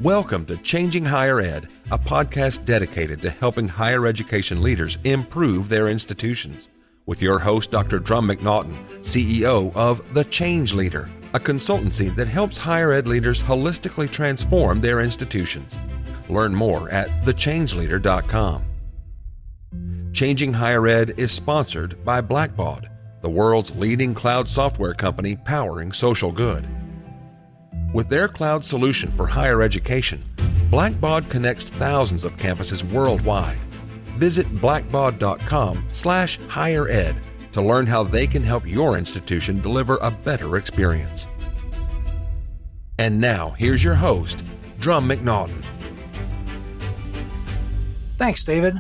Welcome to Changing Higher Ed, a podcast dedicated to helping higher education leaders improve their institutions. With your host, Dr. Drum McNaughton, CEO of The Change Leader, a consultancy that helps higher ed leaders holistically transform their institutions. Learn more at thechangeleader.com. Changing Higher Ed is sponsored by Blackbaud, the world's leading cloud software company powering social good. With their cloud solution for higher education, Blackbaud connects thousands of campuses worldwide. Visit blackbaud.com/highered to learn how they can help your institution deliver a better experience. And now, here's your host, Drum McNaughton. Thanks, David.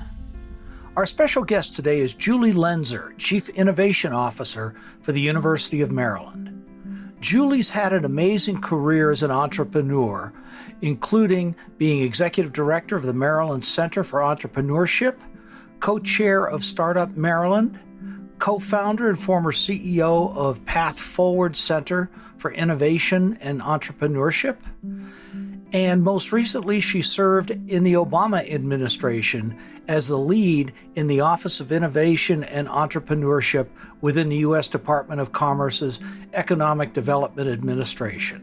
Our special guest today is Julie Lenzer, Chief Innovation Officer for the University of Maryland. Julie's had an amazing career as an entrepreneur, including being Executive Director of the Maryland Center for Entrepreneurship, Co-Chair of Startup Maryland, co-founder and former CEO of Path Forward Center for Innovation and Entrepreneurship. And most recently, she served in the Obama administration as the lead in the Office of Innovation and Entrepreneurship within the U.S. Department of Commerce's Economic Development Administration.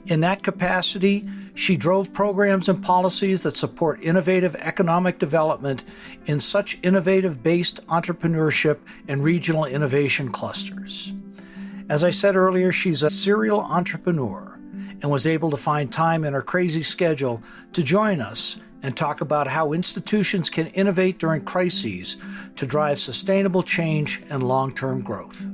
In that capacity, she drove programs and policies that support innovative economic development in such innovative-based entrepreneurship and regional innovation clusters. As I said earlier, she's a serial entrepreneur and was able to find time in her crazy schedule to join us and talk about how institutions can innovate during crises to drive sustainable change and long-term growth.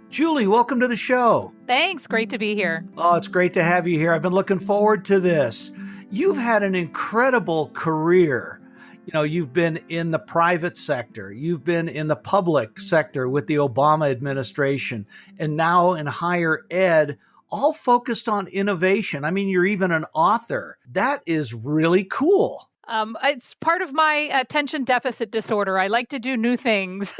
Julie, welcome to the show. Thanks. Great to be here. Oh, it's great to have you here. I've been looking forward to this. You've had an incredible career. You know, you've been in the private sector, you've been in the public sector with the Obama administration, and now in higher ed, all focused on innovation. I mean, you're even an author. That is really cool. It's part of my attention deficit disorder. I like to do new things.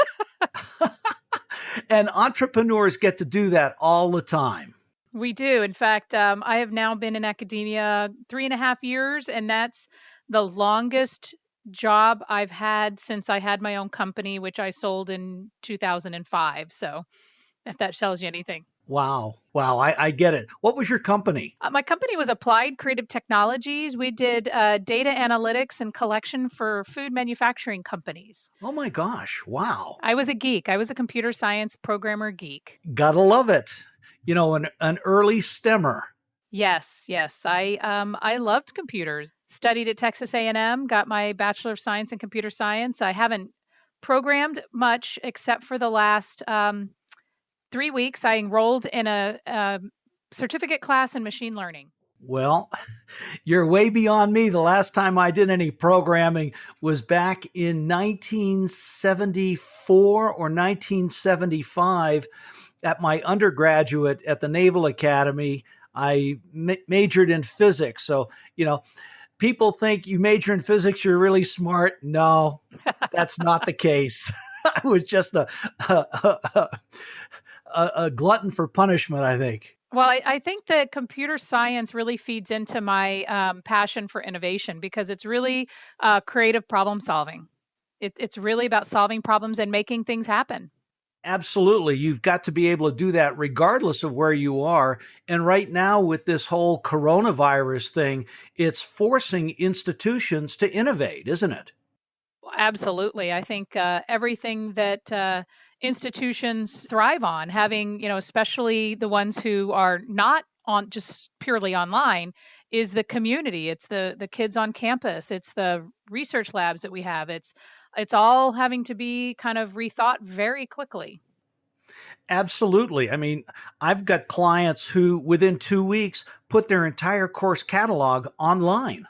And entrepreneurs get to do that all the time. We do. In fact, I have now been in academia 3.5 years, and that's the longest job I've had since I had my own company, which I sold in 2005. So if that tells you anything. Wow. I get it. What was your company? My company was Applied Creative Technologies. We did data analytics and collection for food manufacturing companies. Oh my gosh. Wow. I was a geek. I was a computer science programmer geek. Gotta love it. You know, an early STEMmer. Yes. I loved computers. Studied at Texas A&M, got my Bachelor of Science in Computer Science. I haven't programmed much except for the last 3 weeks. I enrolled in a certificate class in machine learning. Well, you're way beyond me. The last time I did any programming was back in 1974 or 1975 at my undergraduate at the Naval Academy. I majored in physics. So, you know, people think you major in physics, you're really smart. No, that's not the case. I was just a glutton for punishment, I think. Well, I think that computer science really feeds into my passion for innovation because it's really creative problem solving. It's really about solving problems and making things happen. Absolutely. You've got to be able to do that regardless of where you are. And right now with this whole coronavirus thing, it's forcing institutions to innovate, isn't it? Absolutely. I think everything that institutions thrive on, having, especially the ones who are not on just purely online, is the community. It's the kids on campus. It's the research labs that we have. It's all having to be kind of rethought very quickly. Absolutely. I mean, I've got clients who within 2 weeks put their entire course catalog online.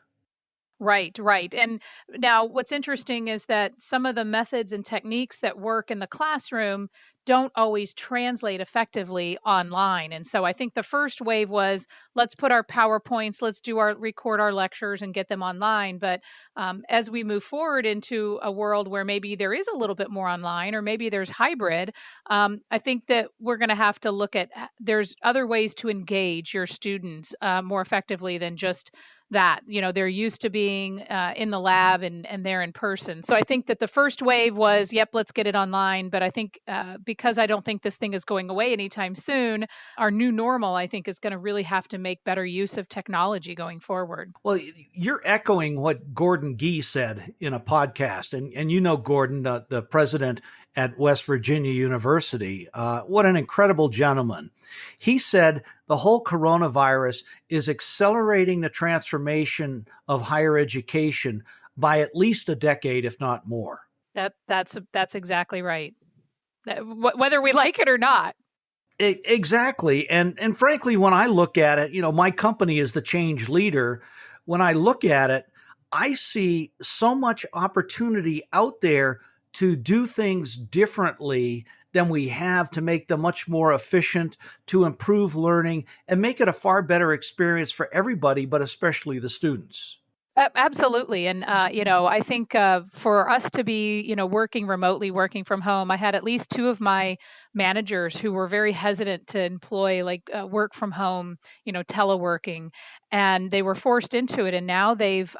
Right, right. And now what's interesting is that some of the methods and techniques that work in the classroom don't always translate effectively online. And so I think the first wave was let's put our PowerPoints, let's do our record our lectures and get them online. But as we move forward into a world where maybe there is a little bit more online or maybe there's hybrid, I think that we're going to have to look at there's other ways to engage your students more effectively than just that they're used to being in the lab and they're in person. So I think that the first wave was, yep, let's get it online. But I think because I don't think this thing is going away anytime soon, our new normal, I think, is going to really have to make better use of technology going forward. Well, you're echoing what Gordon Gee said in a podcast. And you know Gordon, the president at West Virginia University. What an incredible gentleman. He said the whole coronavirus is accelerating the transformation of higher education by at least a decade, if not more. That's exactly right. Whether we like it or not. Exactly. And frankly, when I look at it, my company is the change leader. When I look at it, I see so much opportunity out there to do things differently than we have, to make them much more efficient, to improve learning and make it a far better experience for everybody, but especially the students. Absolutely. And, I think for us to be, working remotely, working from home, I had at least two of my managers who were very hesitant to employ work from home, teleworking, and they were forced into it. And now they've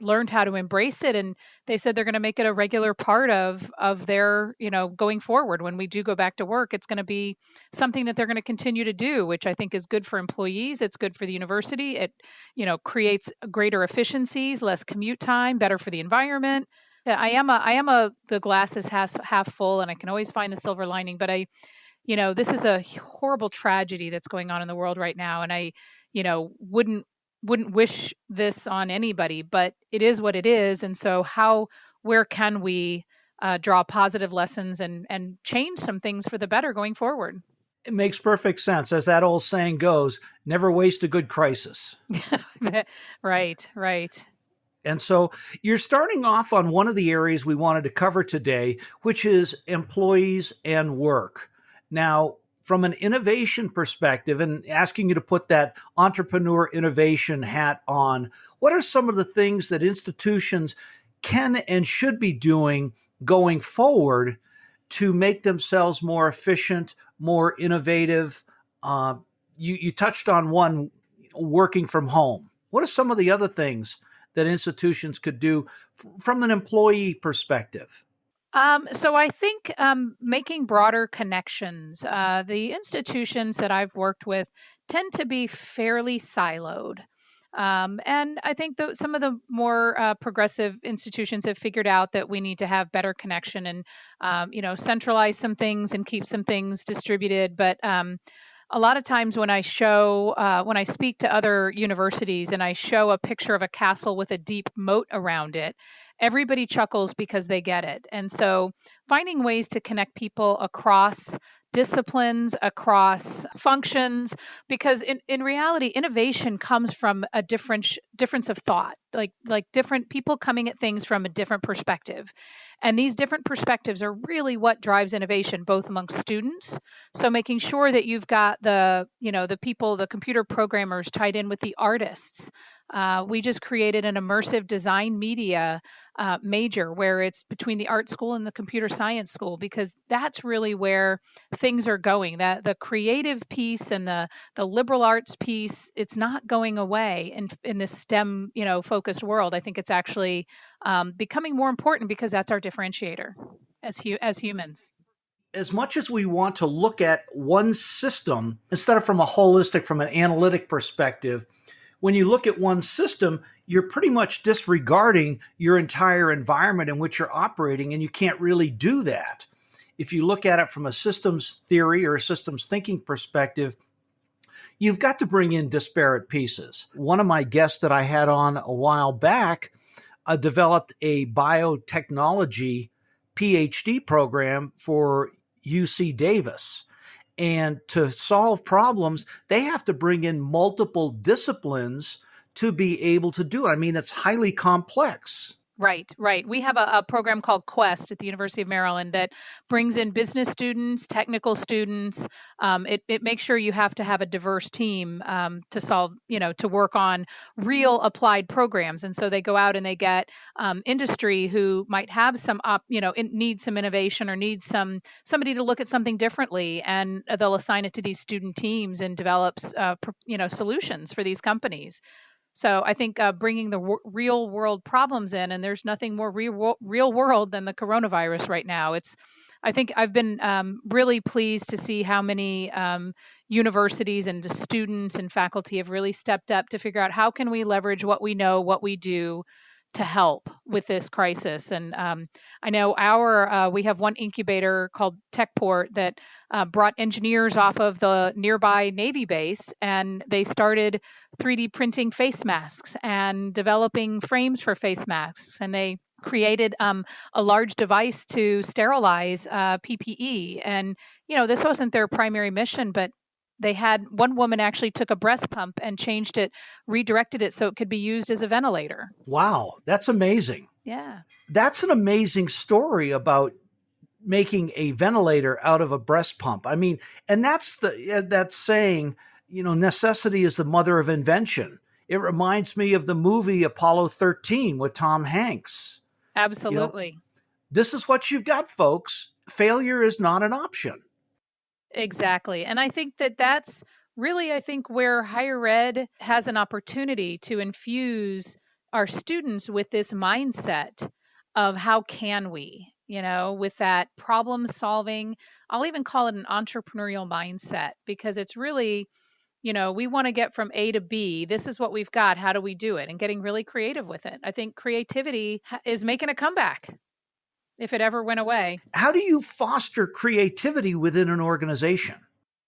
learned how to embrace it. And they said they're going to make it a regular part of their, going forward. When we do go back to work, it's going to be something that they're going to continue to do, which I think is good for employees. It's good for the university. It, creates greater efficiencies, less commute time, better for the environment. Yeah, the glass is half full, and I can always find the silver lining. But this is a horrible tragedy that's going on in the world right now, and I, wouldn't wish this on anybody, but it is what it is. And so where can we draw positive lessons and change some things for the better going forward? It makes perfect sense. As that old saying goes, never waste a good crisis. Right, right. And so you're starting off on one of the areas we wanted to cover today, which is employees and work. Now, from an innovation perspective, and asking you to put that entrepreneur innovation hat on, what are some of the things that institutions can and should be doing going forward to make themselves more efficient, more innovative? You touched on one, working from home. What are some of the other things that institutions could do from an employee perspective? So I think making broader connections. The institutions that I've worked with tend to be fairly siloed. And I think some of the more progressive institutions have figured out that we need to have better connection and, centralize some things and keep some things distributed. But a lot of times when when I speak to other universities and I show a picture of a castle with a deep moat around it, everybody chuckles because they get it. And so finding ways to connect people across disciplines, across functions, because in reality, innovation comes from a difference of thought, like different people coming at things from a different perspective. And these different perspectives are really what drives innovation, both among students. So making sure that you've got the people, the computer programmers tied in with the artists. We just created an immersive design media major where it's between the art school and the computer science school, because that's really where things are going. That the creative piece and the liberal arts piece, it's not going away in this STEM focused world. I think it's actually becoming more important because that's our differentiator as humans. As much as we want to look at one system instead of from an analytic perspective, when you look at one system, you're pretty much disregarding your entire environment in which you're operating, and you can't really do that. If you look at it from a systems theory or a systems thinking perspective, you've got to bring in disparate pieces. One of my guests that I had on a while back developed a biotechnology PhD program for UC Davis. And to solve problems, they have to bring in multiple disciplines to be able to do it. I mean, it's highly complex. Right, right. We have a program called Quest at the University of Maryland that brings in business students, technical students. It makes sure you have to have a diverse team to solve, to work on real applied programs. And so they go out and they get industry who might have need some innovation or need somebody to look at something differently, and they'll assign it to these student teams and develops, solutions for these companies. So I think bringing the real world problems in, and there's nothing more real world than the coronavirus right now. I think I've been really pleased to see how many universities and students and faculty have really stepped up to figure out how can we leverage what we know, what we do to help with this crisis. And I know we have one incubator called Techport that brought engineers off of the nearby Navy base, and they started 3D printing face masks and developing frames for face masks. And they created a large device to sterilize PPE. And, this wasn't their primary mission, but they had one woman actually took a breast pump and redirected it so it could be used as a ventilator. Wow, that's amazing. Yeah. That's an amazing story about making a ventilator out of a breast pump. I mean, and that's that saying, necessity is the mother of invention. It reminds me of the movie Apollo 13 with Tom Hanks. Absolutely. This is what you've got, folks. Failure is not an option. Exactly. And I think that's really, where higher ed has an opportunity to infuse our students with this mindset of how can we, with that problem solving. I'll even call it an entrepreneurial mindset, because it's really, we want to get from A to B. This is what we've got. How do we do it? And getting really creative with it. I think creativity is making a comeback, if it ever went away. How do you foster creativity within an organization?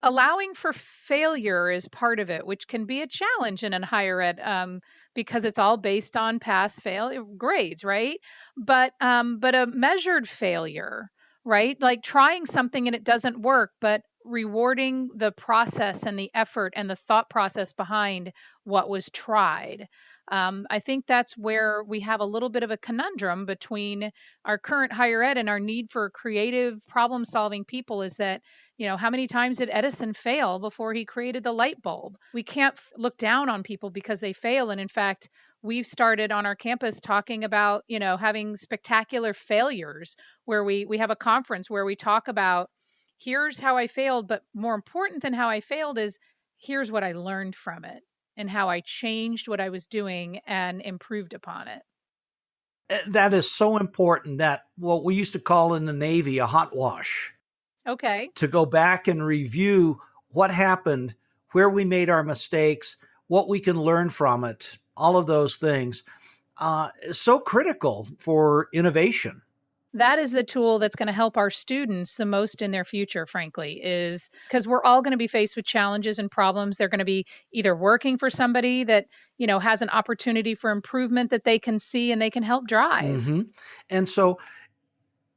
Allowing for failure is part of it, which can be a challenge in higher ed because it's all based on pass fail grades, right? But a measured failure, right? Like trying something and it doesn't work, but rewarding the process and the effort and the thought process behind what was tried. I think that's where we have a little bit of a conundrum between our current higher ed and our need for creative problem solving people is that, how many times did Edison fail before he created the light bulb? We can't look down on people because they fail. And in fact, we've started on our campus talking about, having spectacular failures where we have a conference where we talk about here's how I failed, but more important than how I failed is here's what I learned from it and how I changed what I was doing and improved upon it. That is so important, that what we used to call in the Navy a hot wash. Okay. To go back and review what happened, where we made our mistakes, what we can learn from it, all of those things is so critical for innovation. That is the tool that's going to help our students the most in their future, frankly, is because we're all going to be faced with challenges and problems. They're going to be either working for somebody that, has an opportunity for improvement that they can see and they can help drive. Mm-hmm. And so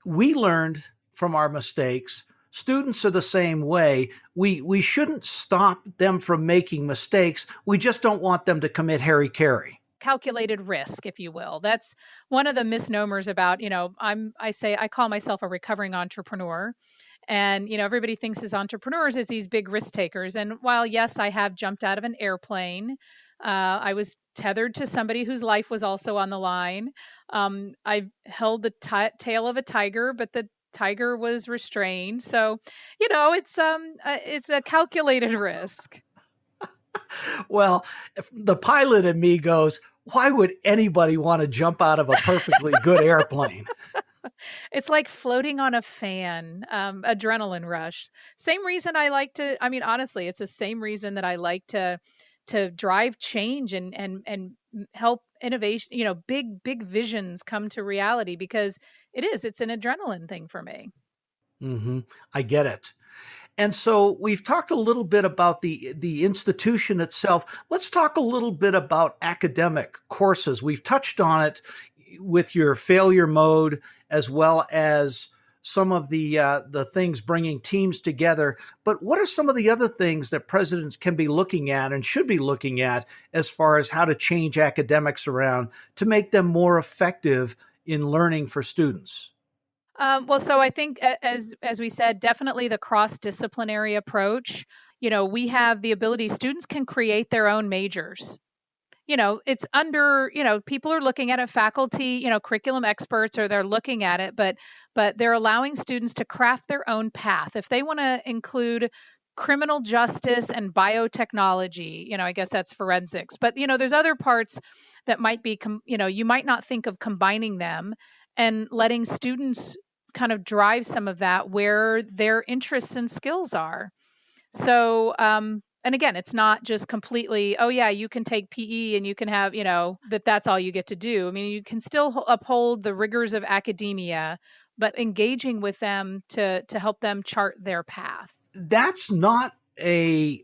we learned from our mistakes. Students are the same way. We shouldn't stop them from making mistakes. We just don't want them to commit hara-kiri. Calculated risk, if you will. That's one of the misnomers about, I call myself a recovering entrepreneur. And, everybody thinks as entrepreneurs as these big risk takers. And while, yes, I have jumped out of an airplane, I was tethered to somebody whose life was also on the line. I held the tail of a tiger, but the tiger was restrained. So, it's a calculated risk. Well, if the pilot in me goes, why would anybody want to jump out of a perfectly good airplane? It's like floating on a fan, adrenaline rush. Same reason I like to, honestly, it's the same reason that I like to drive change and help innovation, big visions come to reality, because it's an adrenaline thing for me. Mm-hmm. I get it. And so we've talked a little bit about the institution itself. Let's talk a little bit about academic courses. We've touched on it with your failure mode as well as some of the things bringing teams together. But what are some of the other things that presidents can be looking at and should be looking at as far as how to change academics around to make them more effective in learning for students? Well, so I think, as we said, definitely the cross-disciplinary approach. We have the ability, students can create their own majors. It's under, people are looking at it, faculty, curriculum experts, or they're looking at it, but they're allowing students to craft their own path. If they want to include criminal justice and biotechnology, I guess that's forensics, but there's other parts that might be, you might not think of combining them and letting students kind of drive some of that where their interests and skills are. So, and again, it's not just completely, oh yeah, you can take PE and you can have, that's all you get to do. I mean, you can still uphold the rigors of academia, but engaging with them to help them chart their path. That's not a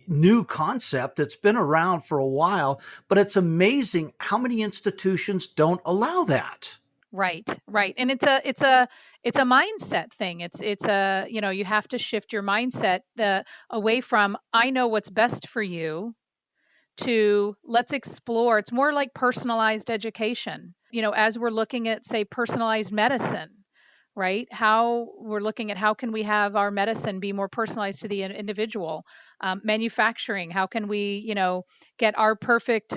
new concept. It's been around for a while, but it's amazing how many institutions don't allow that. Right, right. And it's a mindset thing. It's a, you have to shift your mindset away from I know what's best for you to let's explore. It's more like personalized education. As we're looking at, say, personalized medicine, right? How we're looking at how can we have our medicine be more personalized to the individual. Manufacturing, how can we, get our perfect,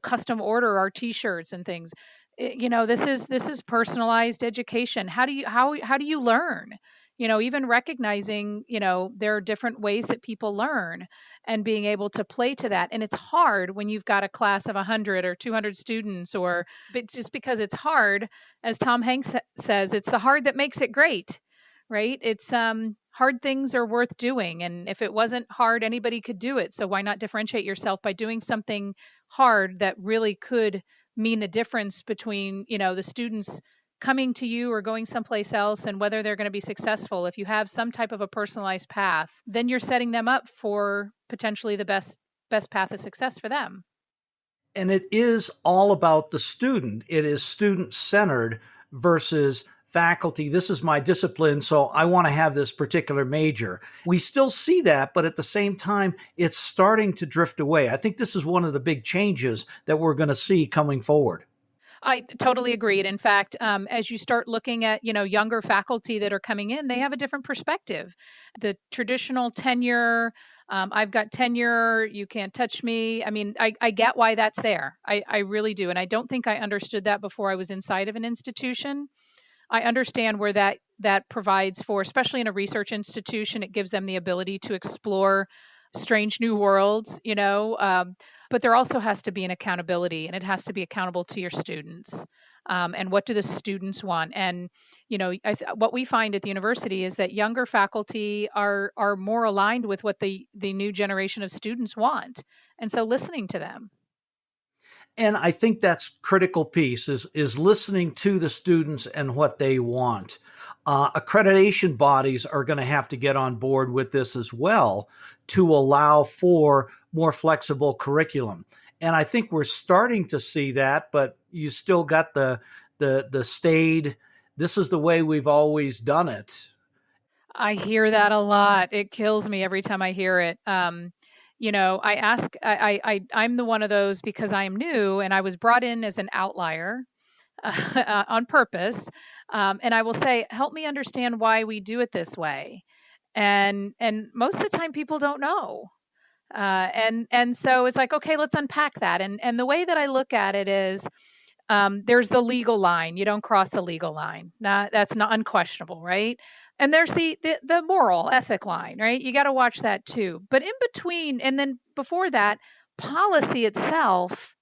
custom order our T-shirts and things. This is personalized education. How do you learn? Even recognizing, there are different ways that people learn and being able to play to that. And it's hard when you've got a class of 100 or 200 students, but just because it's hard, as Tom Hanks says, it's the hard that makes it great, right? It's hard things are worth doing. And if it wasn't hard, anybody could do it. So why not differentiate yourself by doing something hard that really could mean the difference between, the students coming to you or going someplace else and whether they're going to be successful. If you have some type of a personalized path, then you're setting them up for potentially the best path of success for them. And it is all about the student. It is student centered versus faculty. This is my discipline, so I want to have this particular major. We still see that, but at the same time, it's starting to drift away. I think this is one of the big changes that we're going to see coming forward. I totally agreed. In fact, as you start looking at, younger faculty that are coming in, they have a different perspective. The traditional tenure, I've got tenure, you can't touch me. I mean, I get why that's there. I really do. And I don't think I understood that before I was inside of an institution. I understand where that provides for, especially in a research institution, it gives them the ability to explore strange new worlds, but there also has to be an accountability, and it has to be accountable to your students. And what do the students want? And, what we find at the university is that younger faculty are more aligned with what the new generation of students want. And so listening to them. And I think that's critical piece is listening to the students and what they want. Accreditation bodies are going to have to get on board with this as well to allow for more flexible curriculum. And I think we're starting to see that, but you still got the staid, this is the way we've always done it. I hear that a lot. It kills me every time I hear it. I'm the one of those because I am new and I was brought in as an outlier on purpose. And I will say, help me understand why we do it this way. And most of the time people don't know. And so it's like, okay, let's unpack that. And the way that I look at it is, there's the legal line. You don't cross the legal line. That's not unquestionable, right? And there's the moral ethic line, right? You got to watch that too. But in between, and then before that, policy itself,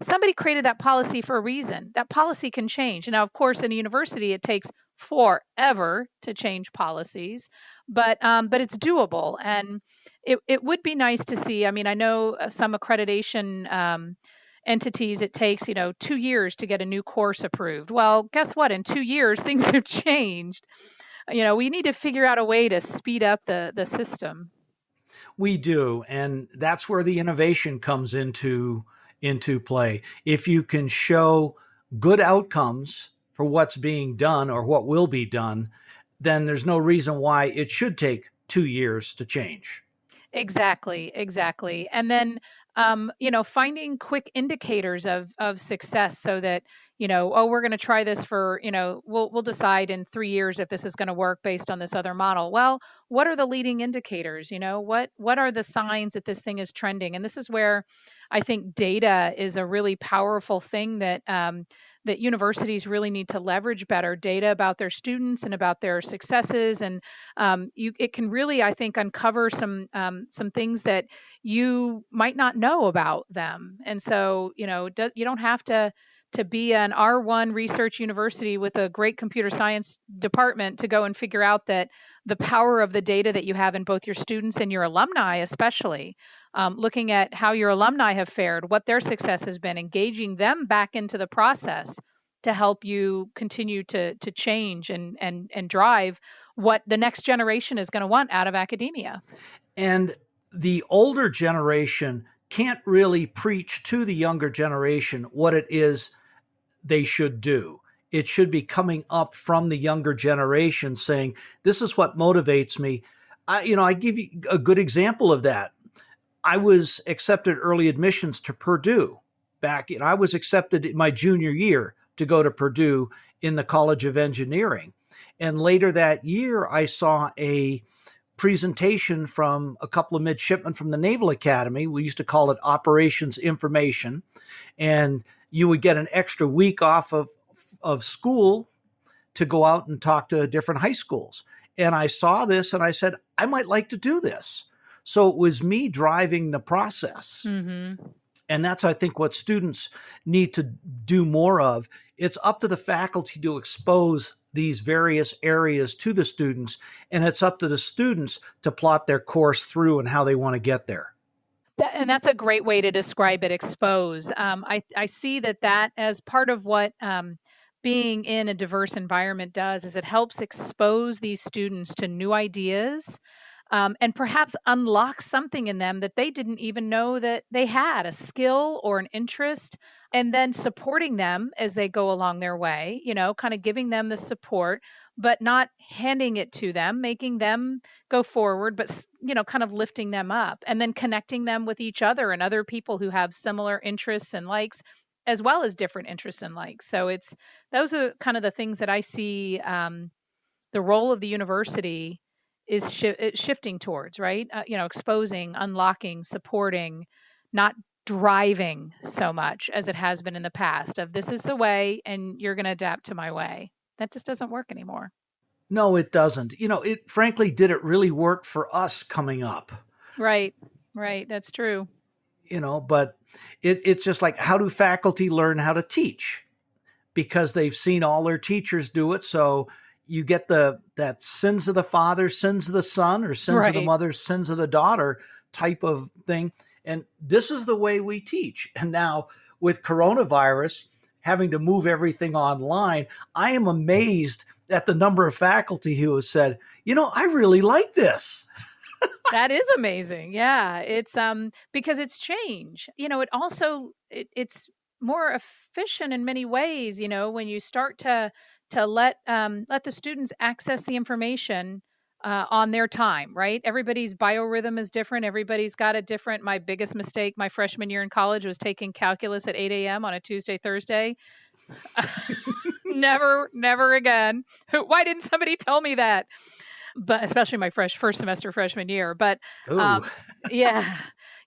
somebody created that policy for a reason. That policy can change. Now, of course, in a university, it takes forever to change policies, but it's doable. And it would be nice to see. I mean, I know some accreditation entities, it takes 2 years to get a new course approved. Well, guess what? In 2 years, things have changed. We need to figure out a way to speed up the system. We do, and that's where the innovation comes into play. If you can show good outcomes for what's being done or what will be done, then there's no reason why it should take 2 years to change. Exactly, exactly. And then, finding quick indicators of success so that, oh, we're going to try this for, we'll decide in 3 years if this is going to work based on this other model. Well, what are the leading indicators? What are the signs that this thing is trending? And this is where I think data is a really powerful thing that universities really need to leverage better data about their students and about their successes. And it can really, I think, uncover some things that you might not know about them. And so, you don't have to be an R1 research university with a great computer science department to go and figure out that the power of the data that you have in both your students and your alumni, especially looking at how your alumni have fared, what their success has been, engaging them back into the process to help you continue to change and drive what the next generation is going to want out of academia. And the older generation can't really preach to the younger generation what it is they should do. It should be coming up from the younger generation saying, this is what motivates me. I give you a good example of that. I was accepted early admissions to Purdue I was accepted in my junior year to go to Purdue in the College of Engineering. And later that year, I saw a presentation from a couple of midshipmen from the Naval Academy. We used to call it Operations Information. And you would get an extra week off of school to go out and talk to different high schools. And I saw this and I said, I might like to do this. So it was me driving the process. Mm-hmm. And that's, I think, what students need to do more of. It's up to the faculty to expose these various areas to the students, and it's up to the students to plot their course through and how they want to get there. And that's a great way to describe it, expose. I see that as part of what being in a diverse environment does is it helps expose these students to new ideas and perhaps unlock something in them that they didn't even know that they had, a skill or an interest, and then supporting them as they go along their way, kind of giving them the support, but not handing it to them, making them go forward, but, kind of lifting them up and then connecting them with each other and other people who have similar interests and likes, as well as different interests and likes. So those are kind of the things that I see the role of the university is shifting towards, right? Exposing, unlocking, supporting, not driving so much as it has been in the past of this is the way and you're going to adapt to my way. That just doesn't work anymore. No, it doesn't. It frankly, did it really work for us coming up? Right. That's true. But it's just like, how do faculty learn how to teach? Because they've seen all their teachers do it. So you get that sins of the father, sins of the son, or sins of the mother, sins of the daughter type of thing. And this is the way we teach. And now with coronavirus, having to move everything online, I am amazed at the number of faculty who have said, I really like this. That is amazing. Yeah. It's because it's change. It also it's more efficient in many ways, when you start to let the students access the information on their time, right? Everybody's biorhythm is different. Everybody's got a different. My biggest mistake my freshman year in college was taking calculus at 8 a.m. on a Tuesday, Thursday. Never again. Why didn't somebody tell me that? But especially my first semester freshman year. But yeah.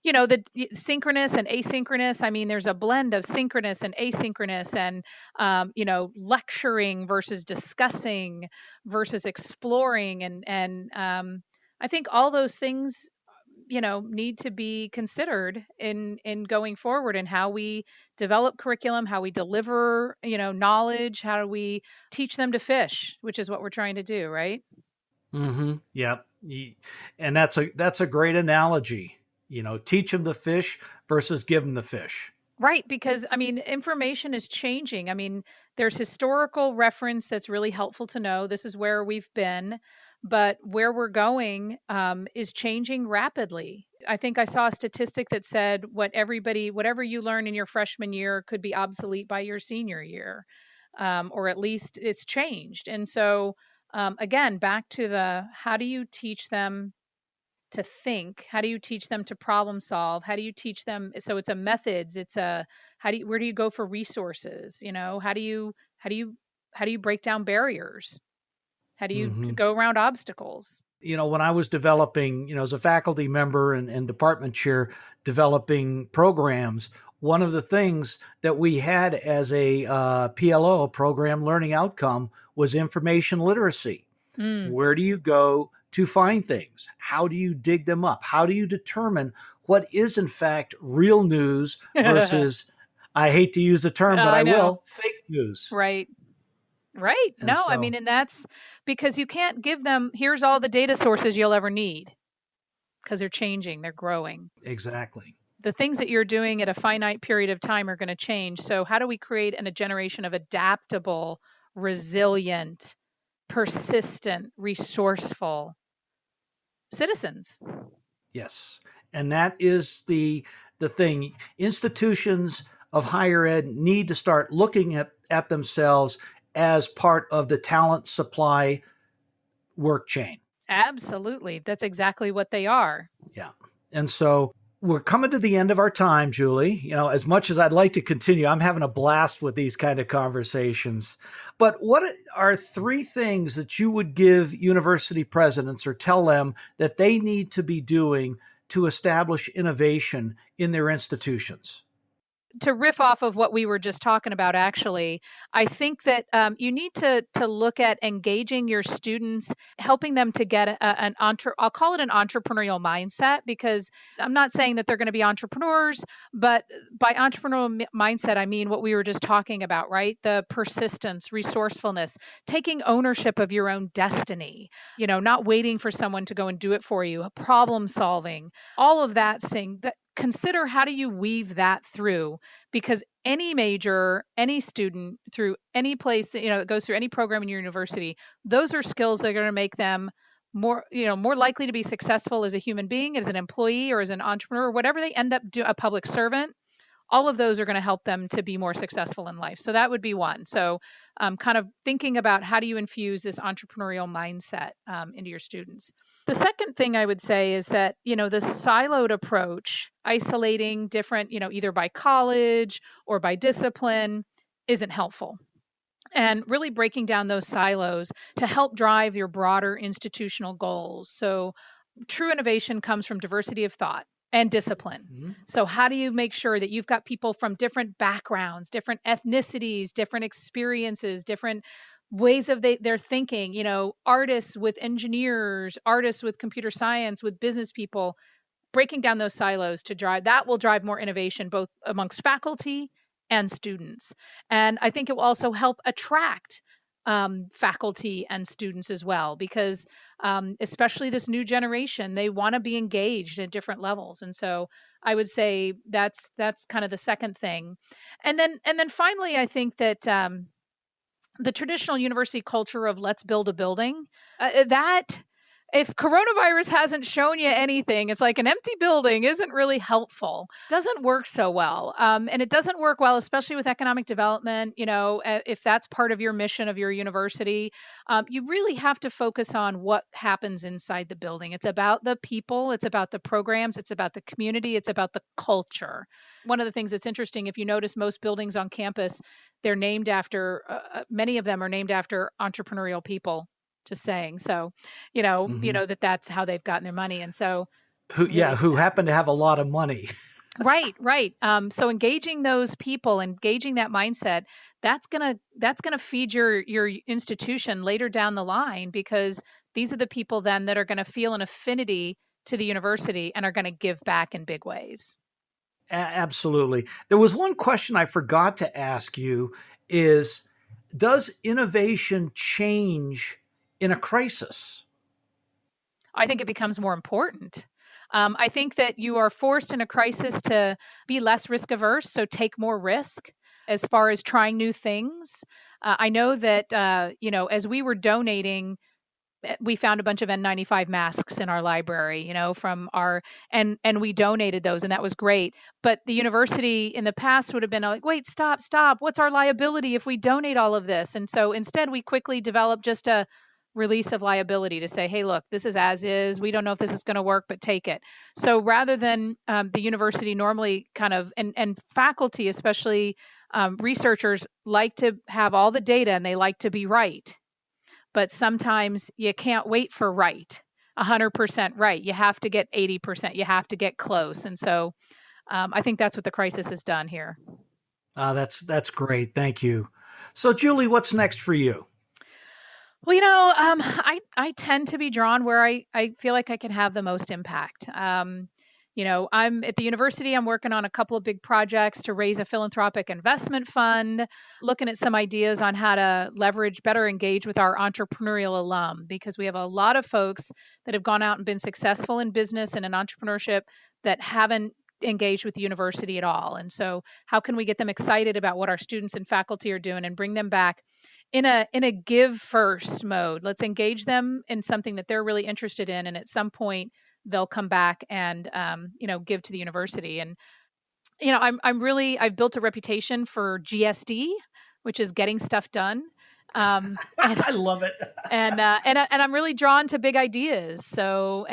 The synchronous and asynchronous. I mean, there's a blend of synchronous and asynchronous and, lecturing versus discussing versus exploring. And I think all those things, need to be considered in going forward and how we develop curriculum, how we deliver, knowledge, how do we teach them to fish, which is what we're trying to do, right? Mm-hmm. Yeah. And that's a great analogy. Teach them the fish versus give them the fish. Right. Because, information is changing. There's historical reference that's really helpful to know. This is where we've been, but where we're going is changing rapidly. I think I saw a statistic that said whatever you learn in your freshman year could be obsolete by your senior year. or at least it's changed. And so, again, back to the how do you teach them to think? How do you teach them to problem solve? How do you teach them? So it's a methods. It's a where do you go for resources? How do you break down barriers? How do you Hmm. go around obstacles? When I was developing, as a faculty member and department chair, developing programs, one of the things that we had as a PLO, program learning outcome, was information literacy. Mm. Where do you go to find things? How do you dig them up? How do you determine what is in fact real news versus, I hate to use the term, but I I know. will, fake news? Right. Right. And No, I so, mean, and that's because you can't give them, here's all the data sources you'll ever need because they're changing, they're growing. exactly. The things that you're doing at a finite period of time are going to change. So, how do we create a generation of adaptable, resilient, persistent, resourceful citizens? Yes. And that is the thing. Institutions of higher ed need to start looking at themselves as part of the talent supply work chain. Absolutely. That's exactly what they are. Yeah. And so we're coming to the end of our time, Julie. As much as I'd like to continue, I'm having a blast with these kind of conversations. But what are three things that you would give university presidents or tell them that they need to be doing to establish innovation in their institutions? To riff off of what we were just talking about, actually, I think that you need to look at engaging your students, helping them to get I'll call it an entrepreneurial mindset, because I'm not saying that they're going to be entrepreneurs, but by entrepreneurial mindset, I mean what we were just talking about, right? The persistence, resourcefulness, taking ownership of your own destiny, not waiting for someone to go and do it for you, problem solving, all of that thing. That consider how do you weave that through, because any major, any student through any place that goes through any program in your university, those are skills that are going to make them more likely to be successful as a human being, as an employee, or as an entrepreneur, or whatever they end up a public servant. All of those are going to help them to be more successful in life. So that would be one. So kind of thinking about how do you infuse this entrepreneurial mindset into your students. The second thing I would say is that, the siloed approach, isolating different, either by college or by discipline, isn't helpful. And really breaking down those silos to help drive your broader institutional goals. So true innovation comes from diversity of thought and discipline. Mm-hmm. So how do you make sure that you've got people from different backgrounds, different ethnicities, different experiences, different ways of their thinking, artists with engineers, artists with computer science, with business people, breaking down those silos to drive that will drive more innovation both amongst faculty and students. And I think it will also help attract faculty and students as well, because especially this new generation, they want to be engaged at different levels. And so I would say that's kind of the second thing. And then finally, I think that the traditional university culture of let's build a building, that if coronavirus hasn't shown you anything, it's like an empty building isn't really helpful. Doesn't work so well. And it doesn't work well, especially with economic development. If that's part of your mission of your university, you really have to focus on what happens inside the building. It's about the people, it's about the programs, it's about the community, it's about the culture. One of the things that's interesting, if you notice, most buildings on campus, they're named after, many of them are named after entrepreneurial people. Just saying. So, Mm-hmm. that's how they've gotten their money. And so Yeah, really, who happen to have a lot of money. right. So engaging those people, engaging that mindset, that's gonna feed your institution later down the line, because these are the people then that are going to feel an affinity to the university and are going to give back in big ways. Absolutely. There was one question I forgot to ask you is, does innovation change in a crisis? I think it becomes more important. I think that you are forced in a crisis to be less risk averse, so take more risk as far as trying new things. I know that, as we were donating we found a bunch of N95 masks in our library, from our, and we donated those, and that was great. But the university in the past would have been like, wait, stop, what's our liability if we donate all of this? And so instead we quickly developed just a release of liability to say, hey, look, this is as is. We don't know if this is going to work, but take it. So rather than the university normally kind of, and faculty, especially researchers, like to have all the data and they like to be right. But sometimes you can't wait for 100% right. You have to get 80%. You have to get close. And so I think that's what the crisis has done here. That's great. Thank you. So, Julie, what's next for you? Well, I tend to be drawn where I feel like I can have the most impact. I'm at the university, I'm working on a couple of big projects to raise a philanthropic investment fund, looking at some ideas on how to better engage with our entrepreneurial alum, because we have a lot of folks that have gone out and been successful in business and in entrepreneurship that haven't engaged with the university at all. And so how can we get them excited about what our students and faculty are doing and bring them back in a give first mode? Let's engage them in something that they're really interested in. And at some point, they'll come back and, give to the university. And, I've built a reputation for GSD, which is getting stuff done. I love it. and I'm really drawn to big ideas. So,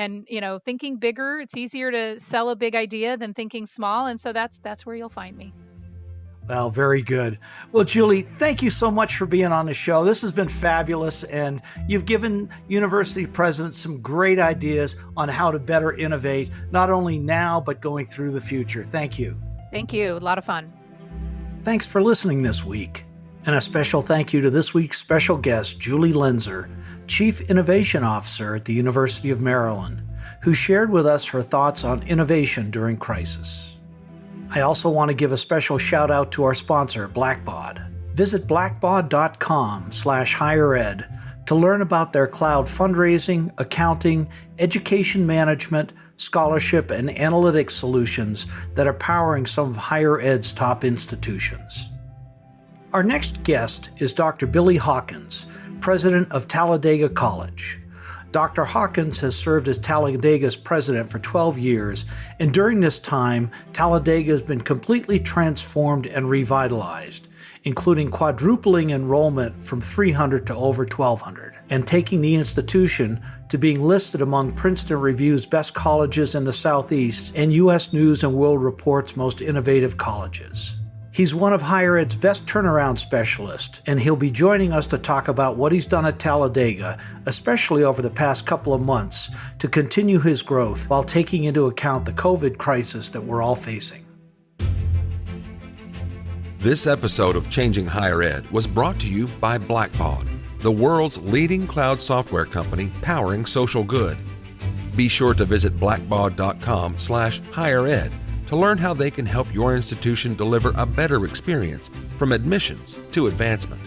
thinking bigger, it's easier to sell a big idea than thinking small. And so that's where you'll find me. Well, very good. Well, Julie, thank you so much for being on the show. This has been fabulous, and you've given university presidents some great ideas on how to better innovate, not only now, but going through the future. Thank you. Thank you. A lot of fun. Thanks for listening this week. And a special thank you to this week's special guest, Julie Lenzer, Chief Innovation Officer at the University of Maryland, who shared with us her thoughts on innovation during crisis. I also want to give a special shout out to our sponsor, Blackbaud. Visit blackbaud.com/highered to learn about their cloud fundraising, accounting, education management, scholarship, and analytics solutions that are powering some of higher ed's top institutions. Our next guest is Dr. Billy Hawkins, president of Talladega College. Dr. Hawkins has served as Talladega's president for 12 years, and during this time, Talladega has been completely transformed and revitalized, including quadrupling enrollment from 300 to over 1,200, and taking the institution to being listed among Princeton Review's best colleges in the Southeast and U.S. News & World Report's most innovative colleges. He's one of higher ed's best turnaround specialists, and he'll be joining us to talk about what he's done at Talladega, especially over the past couple of months, to continue his growth while taking into account the COVID crisis that we're all facing. This episode of Changing Higher Ed was brought to you by Blackbaud, the world's leading cloud software company powering social good. Be sure to visit blackbaud.com/highered to learn how they can help your institution deliver a better experience from admissions to advancement.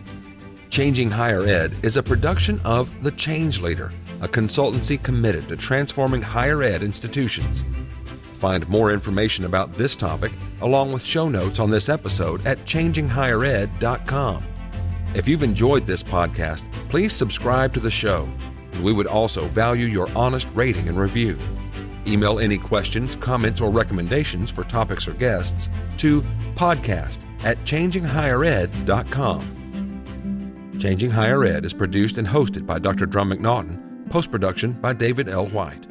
Changing Higher Ed is a production of The Change Leader, a consultancy committed to transforming higher ed institutions. Find more information about this topic, along with show notes on this episode at changinghighered.com. If you've enjoyed this podcast, please subscribe to the show. We would also value your honest rating and review. Email any questions, comments, or recommendations for topics or guests to podcast@changinghighered.com. Changing Higher Ed is produced and hosted by Dr. Drum McNaughton, post-production by David L. White.